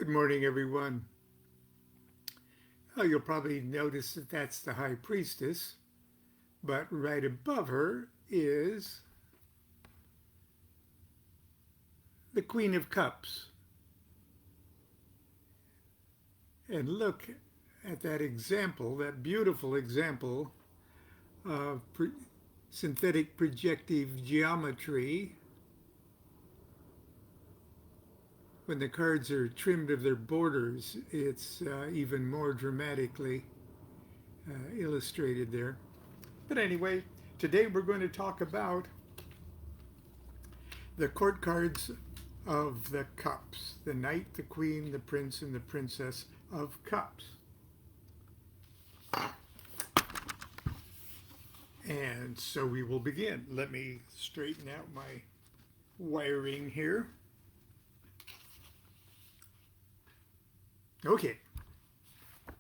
Good morning, everyone. Oh, you'll probably notice that that's the high priestess, but right above her is the Queen of Cups. And look at that example, that beautiful example of synthetic projective geometry. When the cards are trimmed of their borders, it's even more dramatically illustrated there. But anyway, today we're going to talk about the court cards of the cups: the knight, the queen, the prince, and the princess of cups. And so we will begin. Let me straighten out my wiring here. Okay,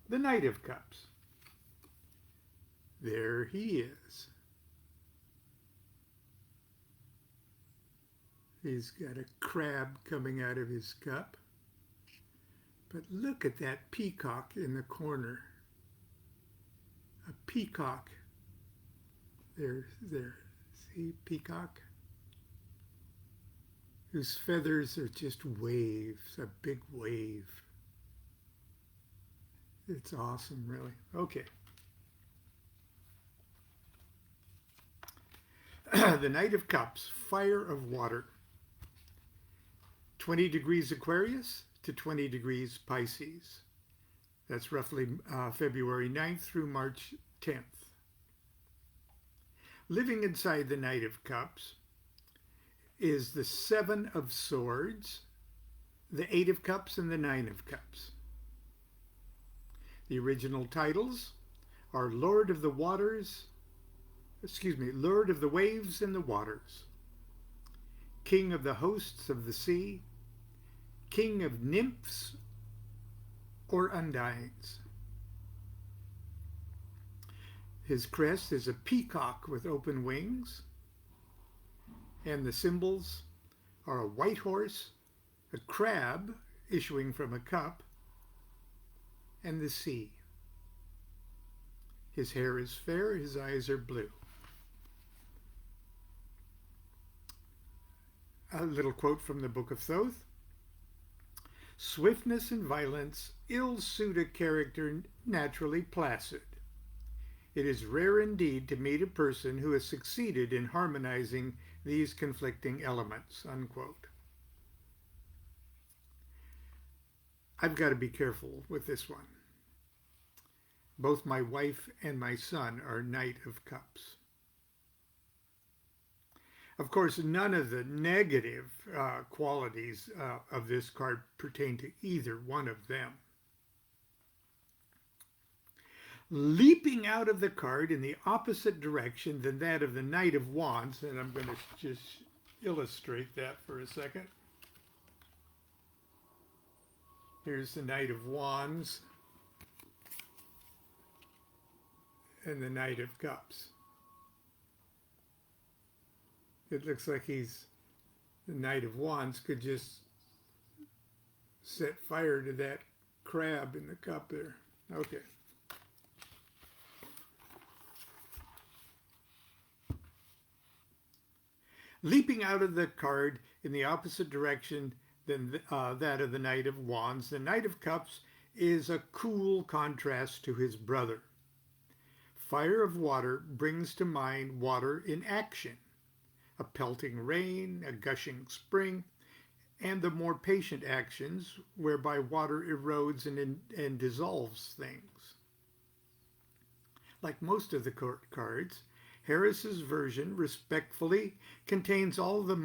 the Knight of Cups. There he is. He's got a crab coming out of his cup. But look at that peacock in the corner. A peacock. There. See, peacock? Whose feathers are just waves, a big wave. It's awesome, really. Okay. The Knight of Cups, Fire of Water. 20 degrees Aquarius to 20 degrees Pisces. That's roughly February 9th through March 10th. Living inside the Knight of Cups is the Seven of Swords, the Eight of Cups, and the Nine of Cups. The original titles are Lord of the Waves and the Waters, King of the Hosts of the Sea, King of Nymphs or Undines. His crest is a peacock with open wings, and the symbols are a white horse, a crab issuing from a cup, and the sea. His hair is fair, his eyes are blue. A little quote from the Book of Thoth. Swiftness and violence ill suit a character naturally placid. It is rare indeed to meet a person who has succeeded in harmonizing these conflicting elements, unquote. I've got to be careful with this one. Both my wife and my son are Knight of Cups. Of course, none of the negative qualities of this card pertain to either one of them. Leaping out of the card in the opposite direction than that of the Knight of Wands, and I'm going to just illustrate that for a second. Here's the Knight of Wands and the Knight of Cups. It looks like the Knight of Wands could just set fire to that crab in the cup there. Okay. Leaping out of the card in the opposite direction than that of the Knight of Wands, the Knight of Cups is a cool contrast to his brother. Fire of Water brings to mind water in action, a pelting rain, a gushing spring, and the more patient actions whereby water erodes and dissolves things. Like most of the court cards, Harris's version respectfully contains all the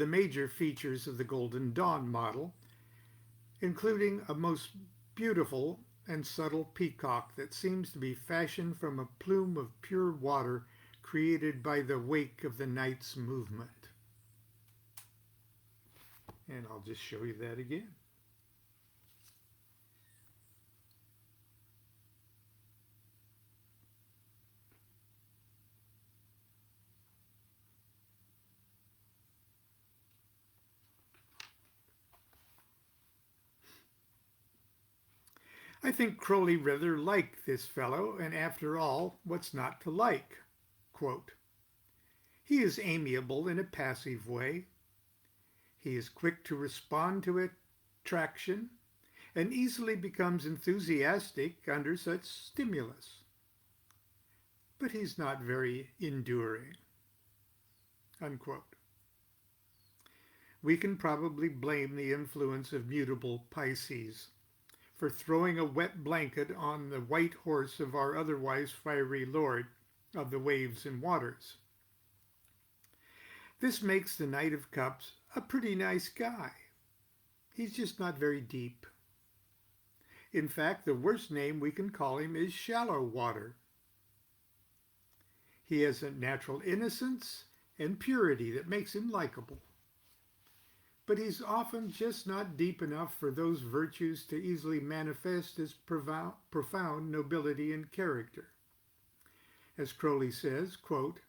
major features of the Golden Dawn model, including a most beautiful and subtle peacock that seems to be fashioned from a plume of pure water created by the wake of the night's movement. And I'll just show you that again. I think Crowley rather liked this fellow, and after all, what's not to like? Quote, he is amiable in a passive way. He is quick to respond to attraction and easily becomes enthusiastic under such stimulus. But he's not very enduring. Unquote. We can probably blame the influence of mutable Pisces for throwing a wet blanket on the white horse of our otherwise fiery lord of the waves and waters. This makes the Knight of Cups a pretty nice guy. He's just not very deep. In fact, the worst name we can call him is Shallow Water. He has a natural innocence and purity that makes him likable. But he's often just not deep enough for those virtues to easily manifest as profound nobility and character. As Crowley says, quote,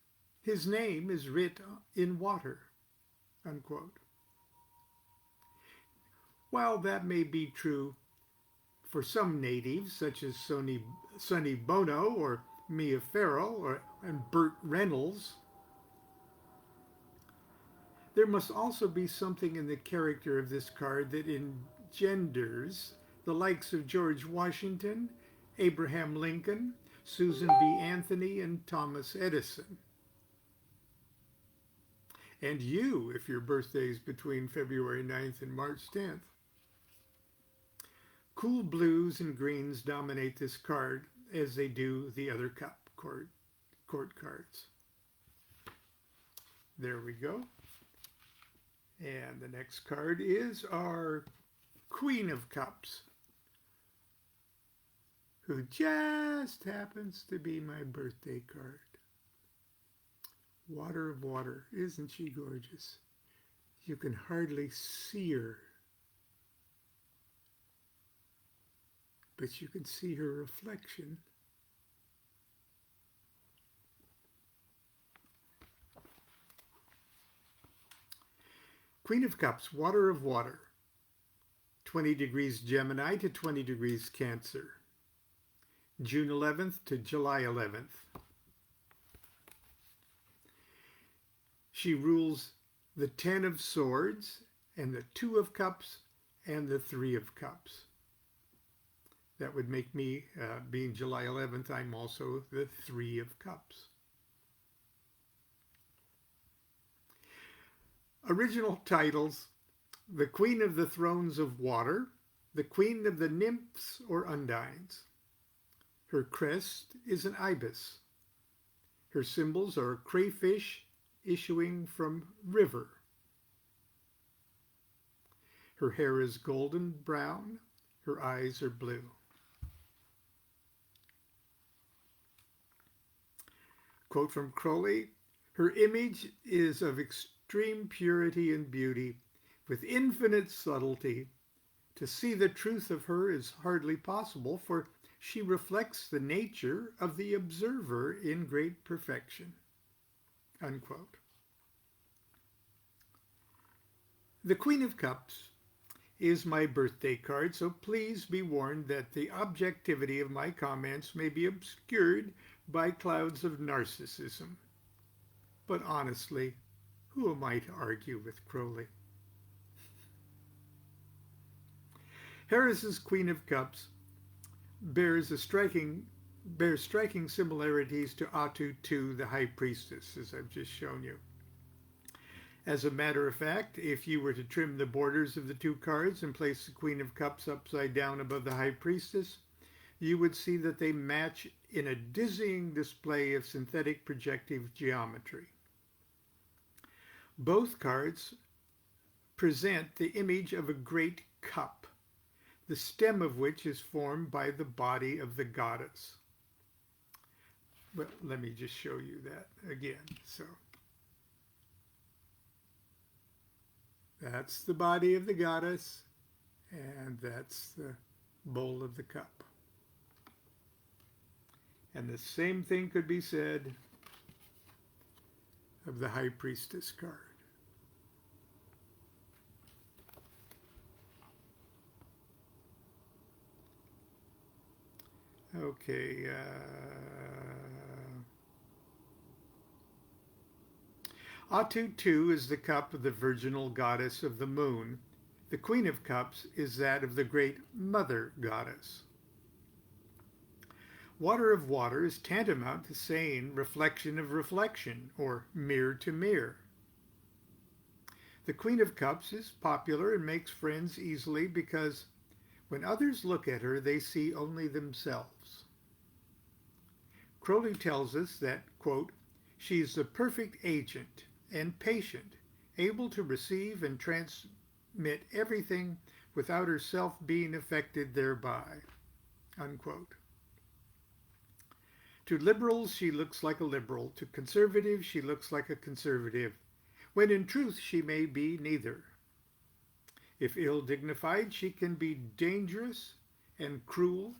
his name is writ in water, unquote. While that may be true for some natives, such as Sonny Bono or Mia Farrow and Burt Reynolds, there must also be something in the character of this card that engenders the likes of George Washington, Abraham Lincoln, Susan B. Anthony, and Thomas Edison. And you, if your birthday is between February 9th and March 10th. Cool blues and greens dominate this card, as they do the other court cards. There we go. And the next card is our Queen of Cups, who just happens to be my birthday card. Water of Water, isn't she gorgeous? You can hardly see her, but you can see her reflection. Queen of Cups, Water of Water, 20 degrees Gemini to 20 degrees Cancer, June 11th to July 11th. She rules the 10 of Swords and the 2 of Cups and the 3 of Cups. That would make me, being July 11th, I'm also the 3 of Cups. Original titles: the Queen of the Thrones of Water, the Queen of the Nymphs or Undines. Her crest is an ibis. Her symbols are crayfish issuing from river. Her hair is golden brown. Her eyes are blue. Quote from Crowley, her image is of extreme purity and beauty, with infinite subtlety. To see the truth of her is hardly possible, for she reflects the nature of the observer in great perfection. Unquote. The Queen of Cups is my birthday card, so please be warned that the objectivity of my comments may be obscured by clouds of narcissism. But honestly, who am I to argue with Crowley? Harris's Queen of Cups bears striking similarities to Autu II, the High Priestess, as I've just shown you. As a matter of fact, if you were to trim the borders of the two cards and place the Queen of Cups upside down above the High Priestess, you would see that they match in a dizzying display of synthetic projective geometry. Both cards present the image of a great cup, the stem of which is formed by the body of the goddess. But let me just show you that again. So that's the body of the goddess, and that's the bowl of the cup. And the same thing could be said of the High Priestess card. Okay. Autu II is the cup of the virginal goddess of the moon. The Queen of Cups is that of the great mother goddess. Water of water is tantamount to saying reflection of reflection, or mirror to mirror. The Queen of Cups is popular and makes friends easily because when others look at her, they see only themselves. Crowley tells us that, quote, she is the perfect agent and patient, able to receive and transmit everything without herself being affected thereby, unquote. To liberals, she looks like a liberal. To conservatives, she looks like a conservative, when in truth she may be neither. If ill-dignified, she can be dangerous and cruel,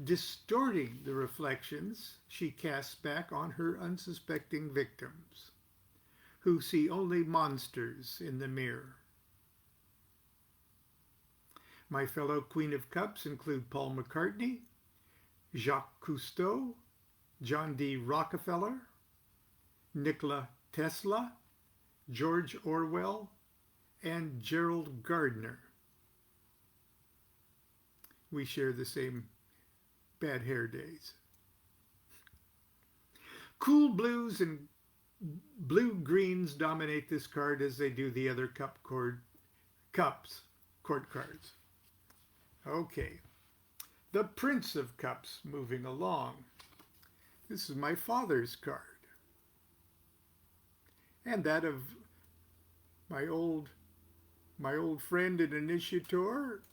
distorting the reflections she casts back on her unsuspecting victims, who see only monsters in the mirror. My fellow Queen of Cups include Paul McCartney, Jacques Cousteau, John D. Rockefeller, Nikola Tesla, George Orwell, and Gerald Gardner. We share the same bad hair days. Cool blues and blue greens dominate this card as they do the other court cards. Okay, the Prince of Cups moving along. This is my father's card. And that of my old friend and initiator,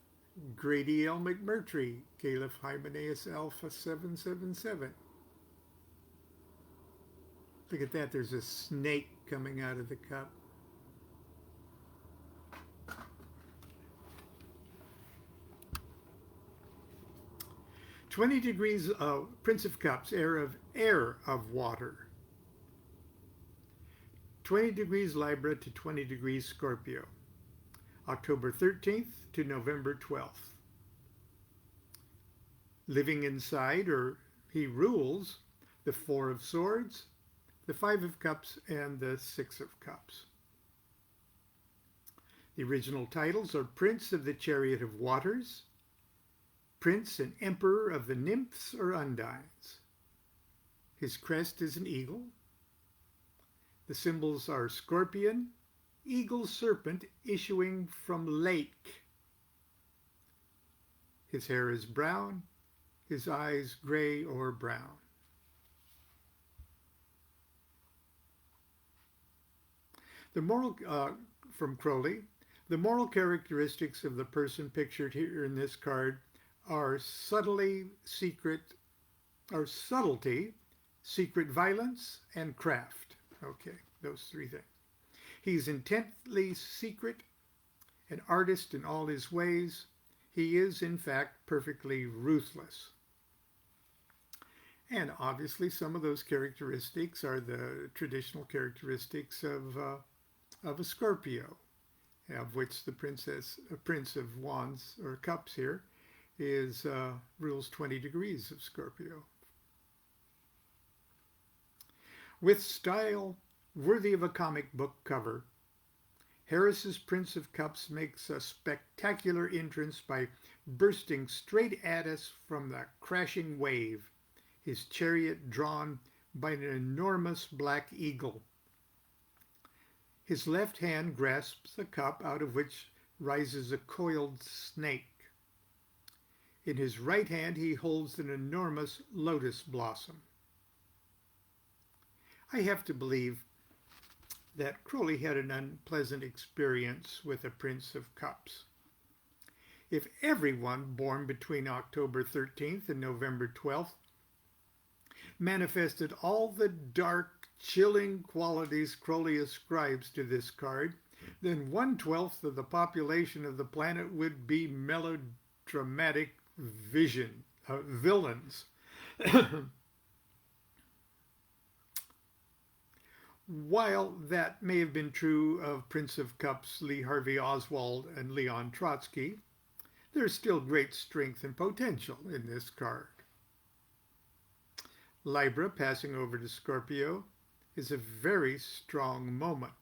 Grady L. McMurtry, Caliph Hymenaeus Alpha 777. Look at that, there's a snake coming out of the cup. "20 degrees of Prince of Cups, air of water. 20 degrees Libra to 20 degrees Scorpio. October 13th to November 12th. Living inside, or he rules, the Four of Swords, the Five of Cups, and the Six of Cups. The original titles are Prince of the Chariot of Waters, Prince and Emperor of the Nymphs or Undines. His crest is an eagle. The symbols are scorpion, eagle, serpent issuing from lake. His hair is brown, his eyes gray or brown. The moral, from Crowley, the moral characteristics of the person pictured here in this card are subtlety, secret violence, and craft. Okay, those three things. He's intently secret, an artist in all his ways. He is, in fact, perfectly ruthless. And obviously, some of those characteristics are the traditional characteristics of a Scorpio, of which the Prince of Wands, or Cups here, is rules 20 degrees of Scorpio. With style worthy of a comic book cover, Harris's Prince of Cups makes a spectacular entrance by bursting straight at us from the crashing wave, his chariot drawn by an enormous black eagle. His left hand grasps a cup out of which rises a coiled snake. In his right hand he holds an enormous lotus blossom. I have to believe that Crowley had an unpleasant experience with a Prince of Cups. If everyone born between October 13th and November 12th manifested all the dark, chilling qualities Crowley ascribes to this card, then 1/12 of the population of the planet would be melodramatic villains. While that may have been true of Prince of Cups Lee Harvey Oswald and Leon Trotsky, there's still great strength and potential in this card. Libra passing over to Scorpio is a very strong moment,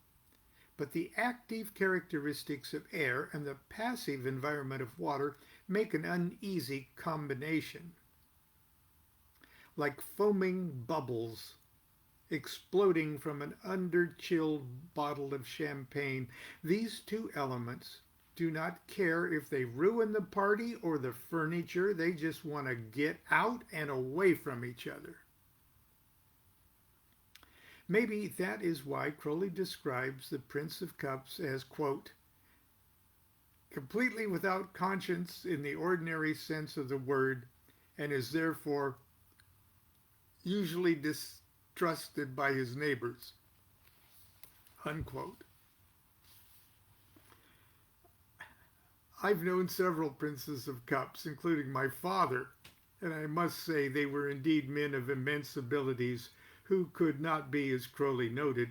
but the active characteristics of air and the passive environment of water make an uneasy combination. Like foaming bubbles exploding from an under-chilled bottle of champagne, these two elements do not care if they ruin the party or the furniture. They just want to get out and away from each other. Maybe that is why Crowley describes the Prince of Cups as, quote, completely without conscience in the ordinary sense of the word, and is therefore usually distrusted by his neighbors, unquote. I've known several Princes of Cups, including my father, and I must say they were indeed men of immense abilities who could not be, as Crowley noted,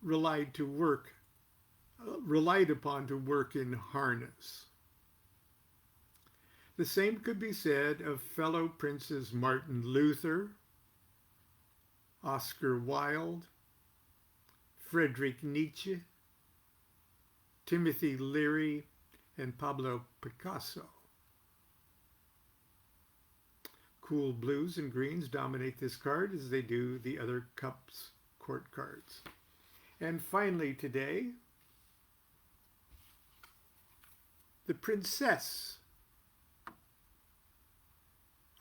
relied upon to work in harness. The same could be said of fellow princes Martin Luther, Oscar Wilde, Friedrich Nietzsche, Timothy Leary, and Pablo Picasso. Cool blues and greens dominate this card as they do the other Cups court cards. And finally today, the Princess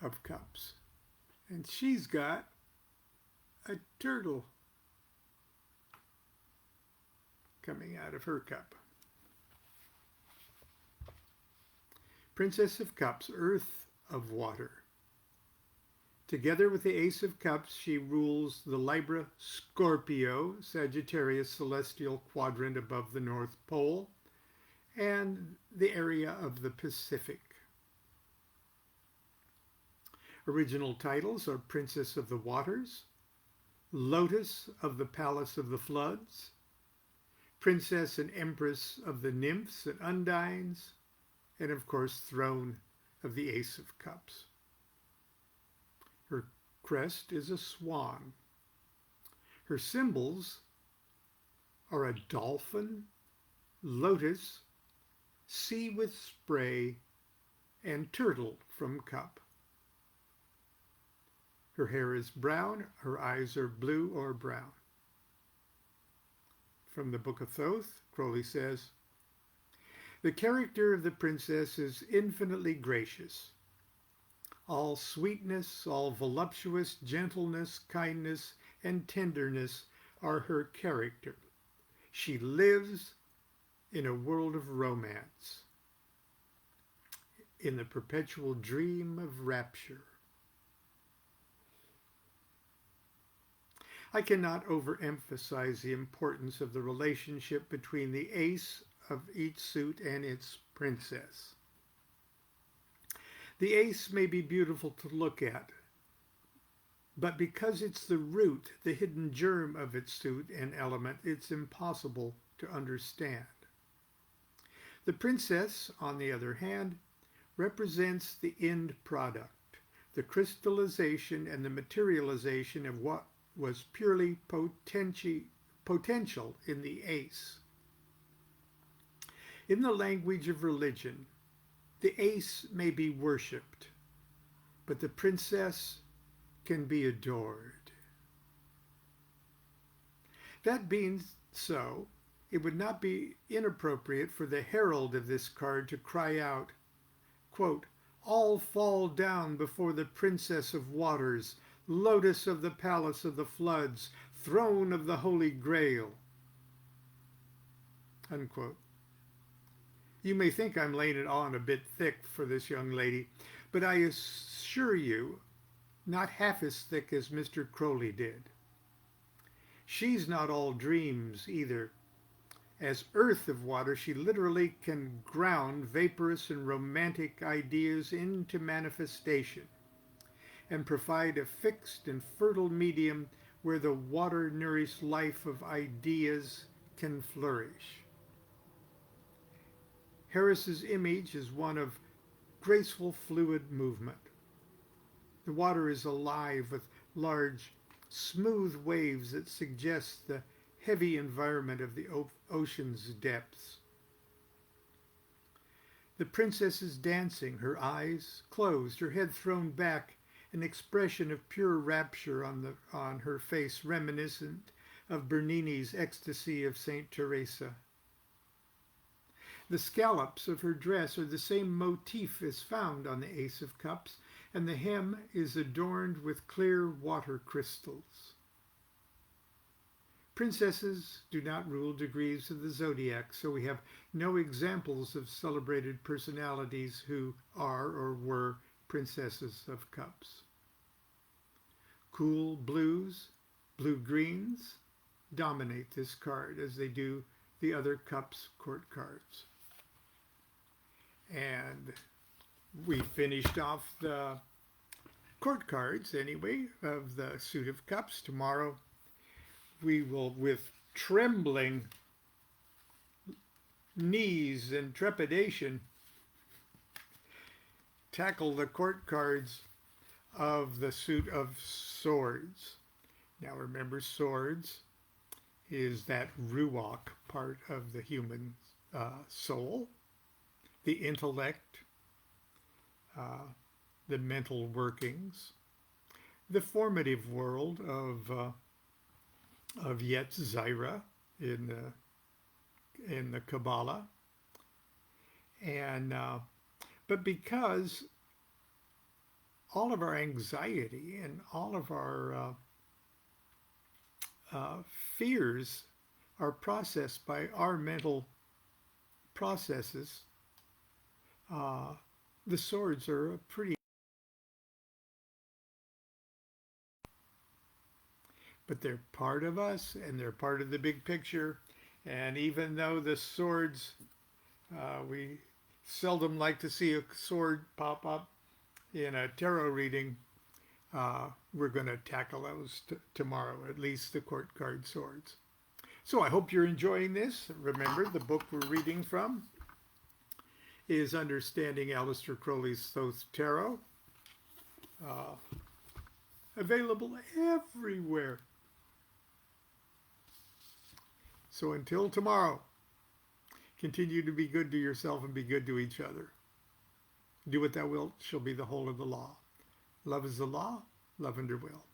of Cups. And she's got a turtle coming out of her cup. Princess of Cups, Earth of Water. Together with the Ace of Cups, she rules the Libra Scorpio Sagittarius celestial quadrant above the North Pole and the area of the Pacific. Original titles are Princess of the Waters, Lotus of the Palace of the Floods, Princess and Empress of the Nymphs and Undines, and of course, Throne of the Ace of Cups. Her crest is a swan. Her symbols are a dolphin, lotus, sea with spray, and turtle from cup. Her hair is brown, her eyes are blue or brown. From the Book of Thoth, Crowley says, the character of the princess is infinitely gracious. All sweetness, all voluptuous gentleness, kindness, and tenderness are her character. She lives in a world of romance, in the perpetual dream of rapture. I cannot overemphasize the importance of the relationship between the ace of each suit and its princess. The ace may be beautiful to look at, but because it's the root, the hidden germ of its suit and element, it's impossible to understand. The princess, on the other hand, represents the end product, the crystallization and the materialization of what was purely potential in the ace. In the language of religion, the ace may be worshipped, but the princess can be adored. That being so, it would not be inappropriate for the herald of this card to cry out, quote, all fall down before the Princess of Waters, Lotus of the Palace of the Floods, Throne of the Holy Grail, unquote. You may think I'm laying it on a bit thick for this young lady, but I assure you, not half as thick as Mr. Crowley did. She's not all dreams either. As Earth of Water, she literally can ground vaporous and romantic ideas into manifestation and provide a fixed and fertile medium where the water-nourished life of ideas can flourish. Harris's image is one of graceful, fluid movement. The water is alive with large, smooth waves that suggest the heavy environment of the ocean's depths. The princess is dancing, her eyes closed, her head thrown back, an expression of pure rapture on her face reminiscent of Bernini's Ecstasy of St. Teresa. The scallops of her dress are the same motif as found on the Ace of Cups, and the hem is adorned with clear water crystals. Princesses do not rule degrees of the zodiac, so we have no examples of celebrated personalities who are or were princesses of cups. Cool blues, blue-greens dominate this card as they do the other cups court cards. And we finished off the court cards anyway of the suit of cups. Tomorrow we will, with trembling knees and trepidation, tackle the court cards of the suit of swords. Now remember, swords is that ruach part of the human soul, the intellect, the mental workings, the formative world of Yetzirah in the Kabbalah, and but because all of our anxiety and all of our fears are processed by our mental processes, the swords are a pretty, but they're part of us and they're part of the big picture. And even though the swords, we seldom like to see a sword pop up in a tarot reading, we're going to tackle those tomorrow, at least the court card swords. So I hope you're enjoying this. Remember, the book we're reading from is Understanding Aleister Crowley's Thoth Tarot. Available everywhere. So until tomorrow, continue to be good to yourself and be good to each other. Do what thou wilt shall be the whole of the law. Love is the law, love under will.